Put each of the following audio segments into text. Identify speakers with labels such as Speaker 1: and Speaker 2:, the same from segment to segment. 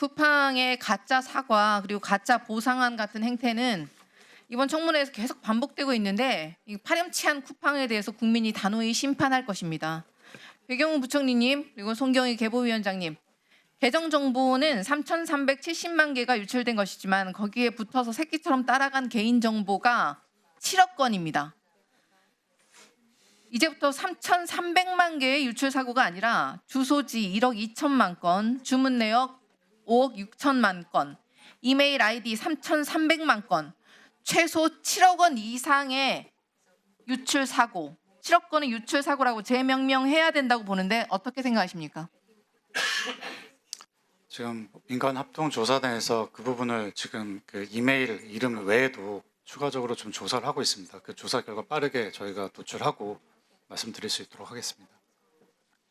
Speaker 1: 쿠팡의 가짜 사과 그리고 가짜 보상안 같은 행태는 이번 청문회에서 계속 반복되고 있는데 이 파렴치한 쿠팡에 대해서 국민이 단호히 심판할 것입니다. 배경우 부총리님 그리고 송경희 개보위원장님, 계정 정보는 3,370만 개가 유출된 것이지만 거기에 붙어서 새끼처럼 따라간 개인 정보가 7억 건입니다. 이제부터 3,300만 개의 유출 사고가 아니라 주소지 1억 2천만 건, 주문 내역 5억 6천만 건, 이메일 아이디 3,300만 건, 최소 7억 원 이상의 유출 사고, 7억 건의 유출 사고라고 재명명해야 된다고 보는데 어떻게 생각하십니까?
Speaker 2: 지금 민간합동조사단에서 그 부분을 지금 그 이메일 이름 외에도 추가적으로 좀 조사를 하고 있습니다. 그 조사 결과 빠르게 저희가 도출하고 말씀드릴 수 있도록 하겠습니다.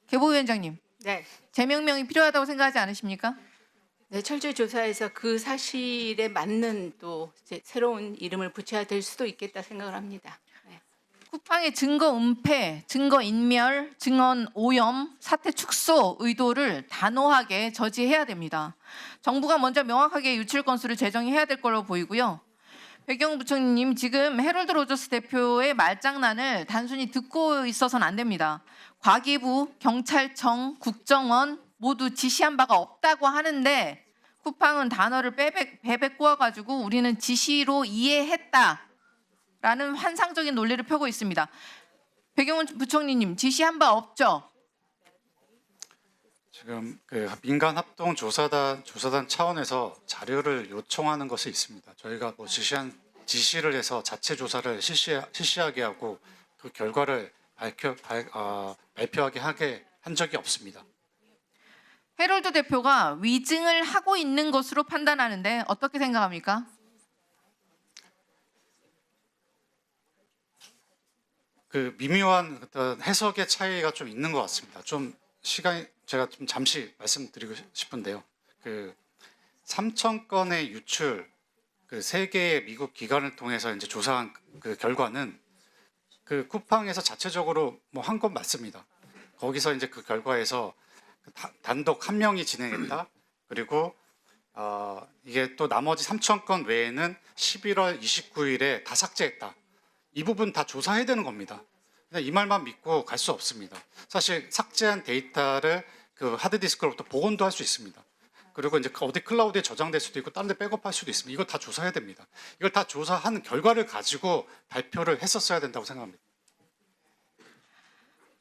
Speaker 1: 개보위원장님,
Speaker 3: 네.
Speaker 1: 재명명이 필요하다고 생각하지 않으십니까?
Speaker 3: 네, 철저히 조사해서 그 사실에 맞는 또 이제 새로운 이름을 붙여야 될 수도 있겠다 생각을 합니다. 네.
Speaker 1: 쿠팡의 증거 은폐, 증거 인멸, 증언 오염, 사태 축소 의도를 단호하게 저지해야 됩니다. 정부가 먼저 명확하게 유출 건수를 재정해야 될 걸로 보이고요. 배경우 부총리님, 지금 해롤드 로저스 대표의 말장난을 단순히 듣고 있어서는 안 됩니다. 과기부, 경찰청, 국정원 모두 지시한 바가 없다고 하는데 쿠팡은 단어를 베베 꼬아가지고 우리는 지시로 이해했다라는 환상적인 논리를 펴고 있습니다. 배경우 부총리님, 지시한 바 없죠?
Speaker 2: 지금 그 민간합동조사단 차원에서 자료를 요청하는 것이 있습니다. 저희가 뭐 지시를 해서 자체 조사를 실시하게 하고 그 결과를 발표하게 하게 한 적이 없습니다.
Speaker 1: 해롤드 대표가 위증을 하고 있는 것으로 판단하는데 어떻게 생각합니까?
Speaker 2: 그 미묘한 어떤 해석의 차이가 좀 있는 것 같습니다. 좀 시간이 제가 좀 잠시 말씀드리고 싶은데요. 그 3천 건의 유출 그 3개의 미국 기관을 통해서 이제 조사한 그 결과는 그 쿠팡에서 자체적으로 뭐 한 건 맞습니다. 거기서 이제 그 결과에서 단독 한 명이 진행했다. 그리고 이게 또 나머지 3천 건 외에는 11월 29일에 다 삭제했다. 이 부분 다 조사해야 되는 겁니다. 그냥 이 말만 믿고 갈 수 없습니다. 사실 삭제한 데이터를 그 하드디스크로부터 복원도 할 수 있습니다. 그리고 이제 어디 클라우드에 저장될 수도 있고 다른 데 백업할 수도 있습니다. 이거 다 조사해야 됩니다. 이걸 다 조사한 결과를 가지고 발표를 했었어야 된다고 생각합니다.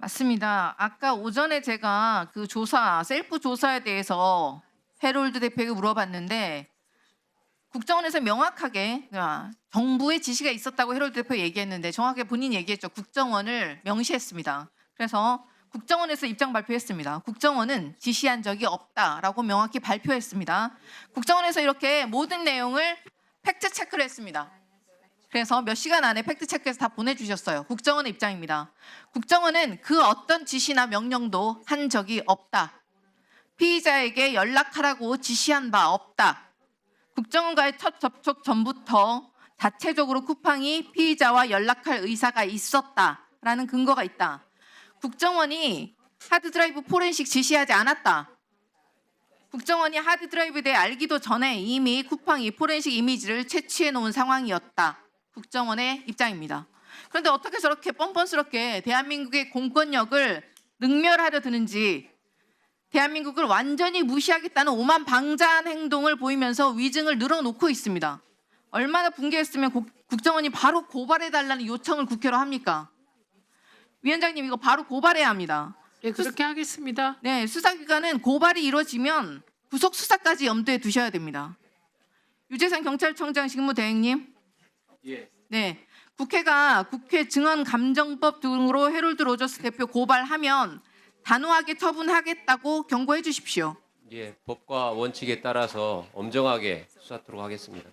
Speaker 1: 맞습니다. 아까 오전에 제가 그 조사, 셀프 조사에 대해서 해롤드 대표에게 물어봤는데 국정원에서 명확하게 정부의 지시가 있었다고 해롤드 대표 얘기했는데 정확하게 본인이 얘기했죠. 국정원을 명시했습니다. 그래서 국정원에서 입장 발표했습니다. 국정원은 지시한 적이 없다라고 명확히 발표했습니다. 국정원에서 이렇게 모든 내용을 팩트 체크를 했습니다. 그래서 몇 시간 안에 팩트 체크해서 다 보내주셨어요. 국정원의 입장입니다. 국정원은 그 어떤 지시나 명령도 한 적이 없다. 피의자에게 연락하라고 지시한 바 없다. 국정원과의 첫 접촉 전부터 자체적으로 쿠팡이 피의자와 연락할 의사가 있었다라는 근거가 있다. 국정원이 하드드라이브 포렌식 지시하지 않았다. 국정원이 하드드라이브에 대해 알기도 전에 이미 쿠팡이 포렌식 이미지를 채취해 놓은 상황이었다. 국정원의 입장입니다. 그런데 어떻게 저렇게 뻔뻔스럽게 대한민국의 공권력을 능멸하려 드는지, 대한민국을 완전히 무시하겠다는 오만방자한 행동을 보이면서 위증을 늘어놓고 있습니다. 얼마나 붕괴했으면 국정원이 바로 고발해달라는 요청을 국회로 합니까? 위원장님, 이거 바로 고발해야 합니다.
Speaker 4: 네, 그렇게 하겠습니다.
Speaker 1: 네, 수사기관은 고발이 이루어지면 구속 수사까지 염두에 두셔야 됩니다. 유재산 경찰청장 직무대행님.
Speaker 2: 예.
Speaker 1: 네, 국회가 국회 증언감정법 등으로 해롤드 로저스 대표 고발하면 단호하게 처분하겠다고 경고해 주십시오.
Speaker 5: 예, 법과 원칙에 따라서 엄정하게 수사하도록 하겠습니다.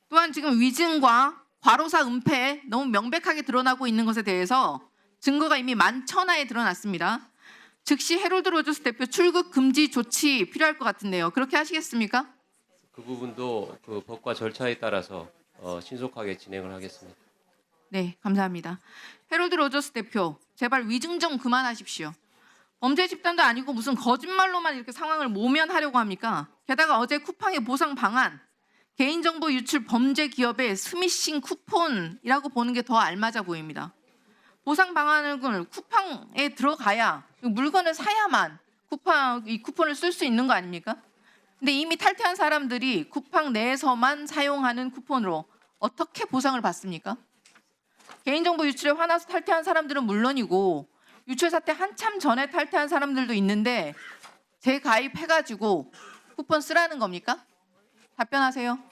Speaker 1: 또한 지금 위증과 과로사 은폐 너무 명백하게 드러나고 있는 것에 대해서 증거가 이미 만천하에 드러났습니다. 즉시 해롤드 로저스 대표 출국 금지 조치 필요할 것 같은데요. 그렇게 하시겠습니까?
Speaker 5: 그 부분도 그 법과 절차에 따라서 신속하게 진행을 하겠습니다.
Speaker 1: 네, 감사합니다. 해롤드 로저스 대표, 제발 위증 좀 그만하십시오. 범죄 집단도 아니고 무슨 거짓말로만 이렇게 상황을 모면하려고 합니까? 게다가 어제 쿠팡의 보상 방안, 개인정보 유출 범죄 기업의 스미싱 쿠폰이라고 보는 게 더 알맞아 보입니다. 보상 방안을 쿠팡에 들어가야 물건을 사야만 이 쿠폰을 쓸 수 있는 거 아닙니까? 근데 이미 탈퇴한 사람들이 쿠팡 내에서만 사용하는 쿠폰으로 어떻게 보상을 받습니까? 개인정보 유출에 화나서 탈퇴한 사람들은 물론이고 유출 사태 한참 전에 탈퇴한 사람들도 있는데 재가입해가지고 쿠폰 쓰라는 겁니까? 답변하세요.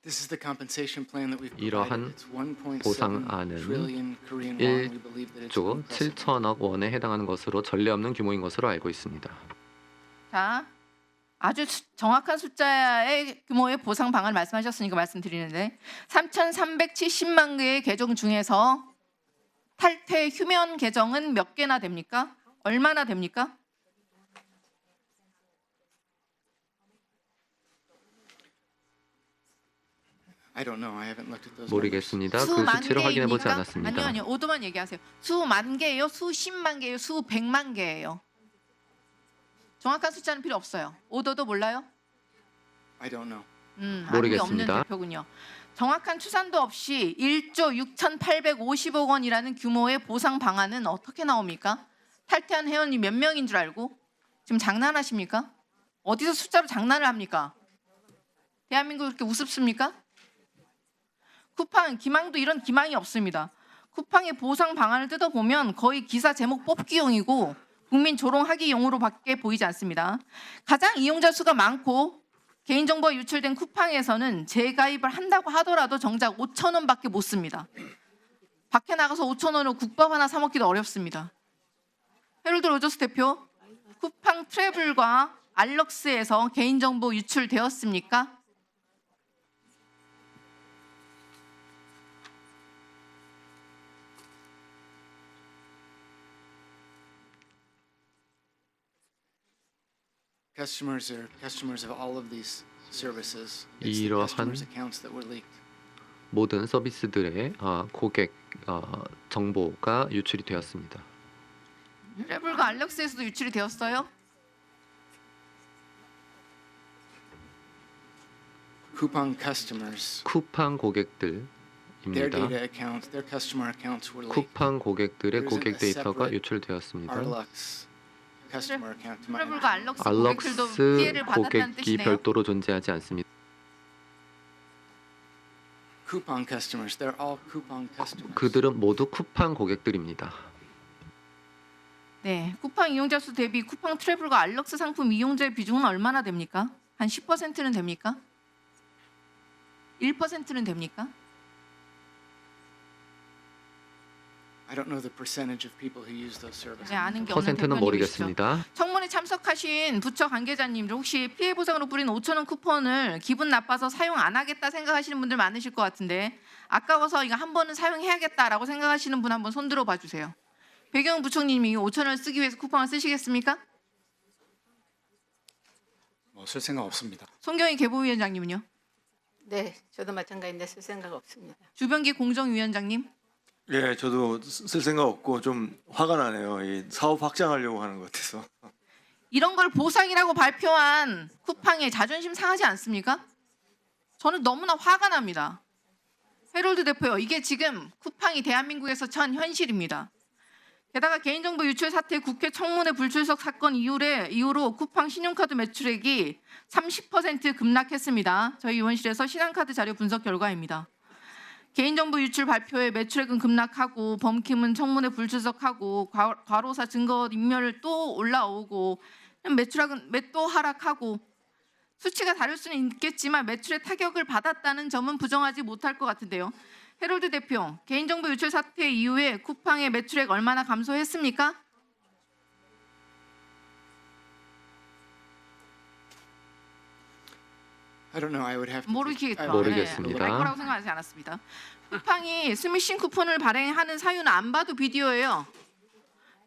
Speaker 4: This is the compensation plan that we've
Speaker 6: 이러한
Speaker 4: provided. It's 1.7
Speaker 6: 보상안은
Speaker 4: trillion Korean won. We believe that it's
Speaker 6: 1조
Speaker 4: impressive.
Speaker 6: 7천억 원에 해당하는 것으로 전례 없는 규모인 것으로 알고 있습니다.
Speaker 1: 자, 아주 정확한 숫자의 규모의 보상 방안을 말씀하셨으니까 말씀드리는데 3,370만 개의 계정 중에서 탈퇴 휴면 계정은 몇 개나 됩니까? 얼마나 됩니까?
Speaker 4: I don't know. I haven't looked at those numbers.
Speaker 6: 모르겠습니다. 그
Speaker 1: 수만
Speaker 6: 수치를 확인해 보지
Speaker 1: 개입니까?
Speaker 6: 않았습니다.
Speaker 1: 아니요. 오도만 얘기하세요. 수만 개예요? 수십만 개예요? 수백만 개예요? 정확한 숫자는 필요 없어요. 오도도 몰라요?
Speaker 4: I don't know.
Speaker 1: 아는 게
Speaker 6: 모르겠습니다.
Speaker 1: 없는 대표군요. 정확한 추산도 없이 1조 6,850억 원이라는 규모의 보상 방안은 어떻게 나옵니까? 탈퇴한 회원이 몇 명인 줄 알고? 지금 장난하십니까? 어디서 숫자로 장난을 합니까? 대한민국 그렇게 우습습니까? 쿠팡, 기망도 이런 기망이 없습니다. 쿠팡의 보상 방안을 뜯어보면 거의 기사 제목 뽑기용이고 국민 조롱하기용으로밖에 보이지 않습니다. 가장 이용자 수가 많고 개인정보가 유출된 쿠팡에서는 재가입을 한다고 하더라도 정작 5천 원밖에 못 씁니다. 밖에 나가서 5천 원으로 국밥 하나 사 먹기도 어렵습니다. 헤럴드 로저스 대표, 쿠팡 트래블과 알럭스에서 개인정보 유출되었습니까?
Speaker 4: Customers are customers of all of these services. It's the
Speaker 6: 이러한
Speaker 4: customers' accounts that were leaked.
Speaker 6: 모든 서비스들의 고객 정보가 유출이 되었습니다.
Speaker 1: 트래블과 알럭스에서도 유출이 되었어요?
Speaker 4: Coupang customers,
Speaker 6: 쿠팡
Speaker 4: their
Speaker 6: 고객들입니다.
Speaker 4: data accounts, their customer accounts were leaked.
Speaker 6: 쿠팡 고객들의
Speaker 4: There
Speaker 6: 고객
Speaker 4: isn't a
Speaker 6: 데이터가
Speaker 4: separate
Speaker 6: 유출되었습니다.
Speaker 4: Arlux customer account to my
Speaker 1: 트래블과 알럭스 고객들도
Speaker 6: 알럭스
Speaker 1: 피해를 받았다는
Speaker 6: 고객이
Speaker 1: 뜻이네요.
Speaker 6: 별도로 존재하지 않습니다.
Speaker 4: Coupang customers. They're all Coupang customers.
Speaker 6: 그들은 모두 쿠팡 고객들입니다.
Speaker 1: 네, 쿠팡 이용자 수 대비 쿠팡 트래블과 알럭스 상품 이용자의 비중은 얼마나 됩니까? 한 10%는 됩니까? 1%는 됩니까?
Speaker 4: I don't know the percentage of people who use those services.
Speaker 1: 네, 아는 게 없는
Speaker 6: 퍼센트는
Speaker 1: 대표님이시죠.
Speaker 6: 모르겠습니다.
Speaker 1: 청문회 참석하신 부처 관계자님들 혹시 피해 보상으로 뿌린 5천 원 쿠폰을 기분 나빠서 사용 안 하겠다 생각하시는 분들 많으실 것 같은데 아까워서 이거 한 번은 사용해야겠다라고 생각하시는 분 한번 손 들어 봐 주세요. 배경훈 부총님이 5천 원을 쓰기 위해서 쿠폰을 쓰시겠습니까?
Speaker 2: 쓸 생각 없습니다.
Speaker 1: 송경희 개보위원장님은요?
Speaker 3: 네, 저도 마찬가지인데 쓸 생각 없습니다.
Speaker 1: 주병기 공정위원장님?
Speaker 7: 예, 저도 쓸 생각 없고 좀 화가 나네요. 이 사업 확장하려고 하는 것 같아서.
Speaker 1: 이런 걸 보상이라고 발표한 쿠팡의 자존심 상하지 않습니까? 저는 너무나 화가 납니다. 헤럴드 대표요. 이게 지금 쿠팡이 대한민국에서 처한 현실입니다. 게다가 개인정보 유출 사태 국회 청문회 불출석 사건 이후로 쿠팡 신용카드 매출액이 30% 급락했습니다. 저희 의원실에서 신한카드 자료 분석 결과입니다. 개인정보 유출 발표에 매출액은 급락하고 범킴은 청문회 불출석하고 과로사 증거 인멸 또 올라오고 매출액은 또 하락하고 수치가 다를 수는 있겠지만 매출에 타격을 받았다는 점은 부정하지 못할 것 같은데요. 헤럴드 대표, 개인정보 유출 사태 이후에 쿠팡의 매출액 얼마나 감소했습니까?
Speaker 4: I don't know. I would have to.
Speaker 1: 모르겠죠.
Speaker 6: 모르겠습니다.
Speaker 1: 알 거라고 생각하지 않았습니다. 쿠팡이 스미싱 쿠폰을 발행하는 사유는 안 봐도 비디오예요.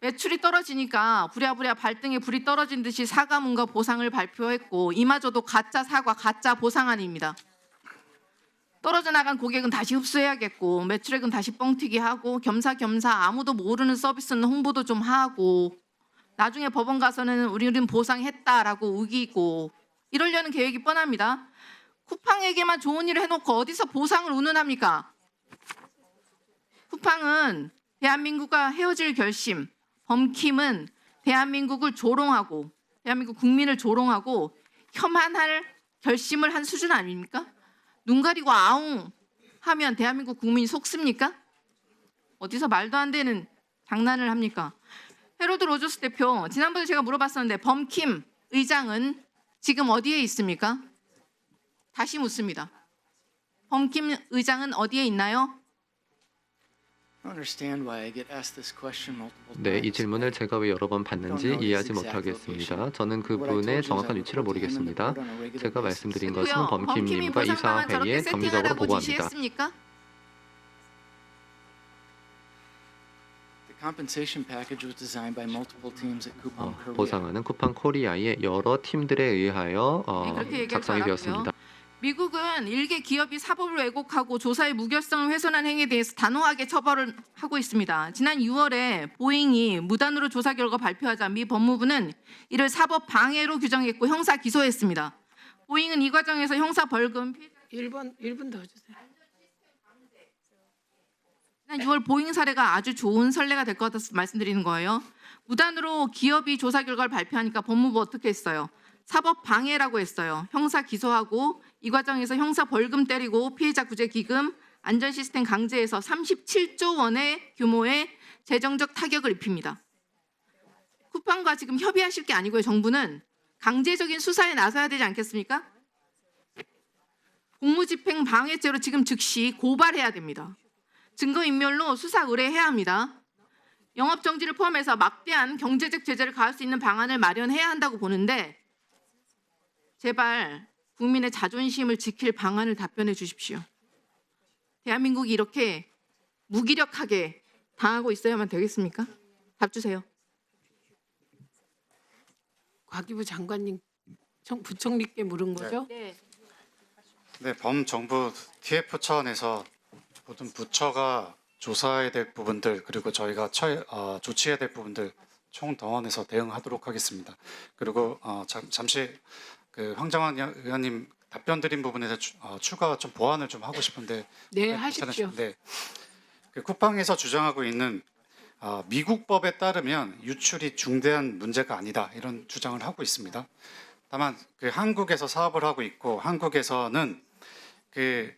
Speaker 1: 매출이 떨어지니까 부랴부랴 발등에 불이 떨어진 듯이 사과문과 보상을 발표했고 이마저도 가짜 사과, 가짜 보상안입니다. 떨어져 나간 고객은 다시 흡수해야겠고 매출액은 다시 뻥튀기 하고 겸사겸사 아무도 모르는 서비스는 홍보도 좀 하고 나중에 법원 가서는 우리는 보상했다라고 우기고 이러려는 계획이 뻔합니다. 쿠팡에게만 좋은 일을 해놓고 어디서 보상을 운운합니까? 쿠팡은 대한민국과 헤어질 결심, 범킴은 대한민국을 조롱하고 대한민국 국민을 조롱하고 혐한할 결심을 한 수준 아닙니까? 눈 가리고 아웅 하면 대한민국 국민이 속습니까? 어디서 말도 안 되는 장난을 합니까? 헤로드 로저스 대표, 지난번에 제가 물어봤었는데 범킴 의장은 지금 어디에 있습니까? 다시 묻습니다. 범킴 의장은 어디에 있나요?
Speaker 4: I don't understand why I get asked this question multiple
Speaker 6: 네, 이
Speaker 4: times.
Speaker 6: 질문을 제가 왜 여러 번 받는지 이해하지 못하겠습니다. 저는 그분의 정확한 위치를 모르겠습니다. 제가 말씀드린 것은
Speaker 1: 대표요,
Speaker 6: 범킴님과
Speaker 1: 보상방안 저렇게
Speaker 6: 이사회에 정기적으로
Speaker 1: 세팅하라고
Speaker 6: 보고합니다.
Speaker 1: 지시했습니까?
Speaker 4: The compensation package was designed by multiple teams at Coupang Korea.
Speaker 6: 보상안은 쿠팡 코리아의 여러 팀들에 의하여
Speaker 1: 네, 그렇게 얘기할
Speaker 6: 작성이
Speaker 1: 줄
Speaker 6: 되었습니다.
Speaker 1: 알았고요. 미국은 일개 기업이 사법을 왜곡하고 조사의 무결성을 훼손한 행위에 대해서 단호하게 처벌을 하고 있습니다. 지난 6월에 보잉이 무단으로 조사 결과 발표하자 미 법무부는 이를 사법 방해로 규정했고 형사 기소했습니다. 보잉은 이 과정에서 형사 벌금
Speaker 8: 1분 더 주세요.
Speaker 1: 지난 6월 보잉 사례가 아주 좋은 선례가 될 것 같아서 말씀드리는 거예요. 무단으로 기업이 조사 결과를 발표하니까 법무부 어떻게 했어요? 사법 방해라고 했어요. 형사 기소하고 이 과정에서 형사 벌금 때리고 피해자 구제 기금 안전 시스템 강제해서 37조 원의 규모의 재정적 타격을 입힙니다. 쿠팡과 지금 협의하실 게 아니고요. 정부는 강제적인 수사에 나서야 되지 않겠습니까? 공무집행 방해죄로 지금 즉시 고발해야 됩니다. 증거인멸로 수사 의뢰해야 합니다. 영업정지를 포함해서 막대한 경제적 제재를 가할 수 있는 방안을 마련해야 한다고 보는데 제발 국민의 자존심을 지킬 방안을 답변해 주십시오. 대한민국이 이렇게 무기력하게 당하고 있어야만 되겠습니까? 답 주세요.
Speaker 8: 과기부 장관님 부총리께 물은 거죠?
Speaker 1: 네.
Speaker 2: 네, 범정부 TF 차원에서 모든 부처가 조사해야 될 부분들 그리고 저희가 조치해야 될 부분들 총동원해서 대응하도록 하겠습니다. 그리고 잠시 그 황정환 의원님 답변 드린 부분에 대해서 추가 좀 보완을 좀 하고 싶은데
Speaker 8: 네,
Speaker 2: 괜찮으시-
Speaker 8: 하십시오.
Speaker 2: 네, 그 쿠팡에서 주장하고 있는 미국 법에 따르면 유출이 중대한 문제가 아니다 이런 주장을 하고 있습니다. 다만 그 한국에서 사업을 하고 있고 한국에서는 그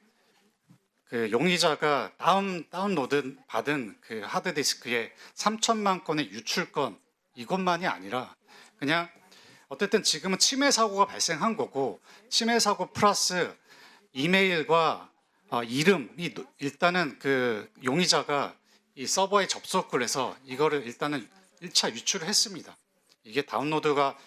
Speaker 2: 용의자가 다운로드 받은 그 하드디스크에 3천만 건의 유출 건 이것만이 아니라 그냥 어쨌든 지금은 침해 사고가 발생한 거고 침해 사고 플러스 이메일과 이름이 일단은 그 용의자가 이 서버에 접속을 해서 이거를 일단은 1차 유출을 했습니다. 이게 다운로드가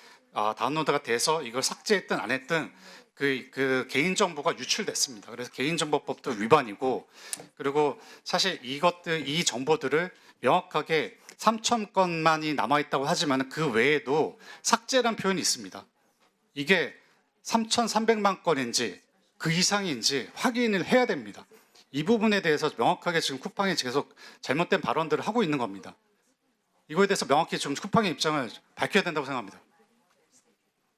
Speaker 2: 돼서 이걸 삭제했든 안 했든 그 개인정보가 유출됐습니다. 그래서 개인정보법도 위반이고 그리고 사실 이 정보들을 명확하게 3천 건만이 남아있다고 하지만 그 외에도 삭제란 표현이 있습니다. 이게 3,300만 건인지 그 이상인지 확인을 해야 됩니다. 이 부분에 대해서 명확하게 지금 쿠팡이 계속 잘못된 발언들을 하고 있는 겁니다. 이거에 대해서 명확히 좀 쿠팡의 입장을 밝혀야 된다고 생각합니다.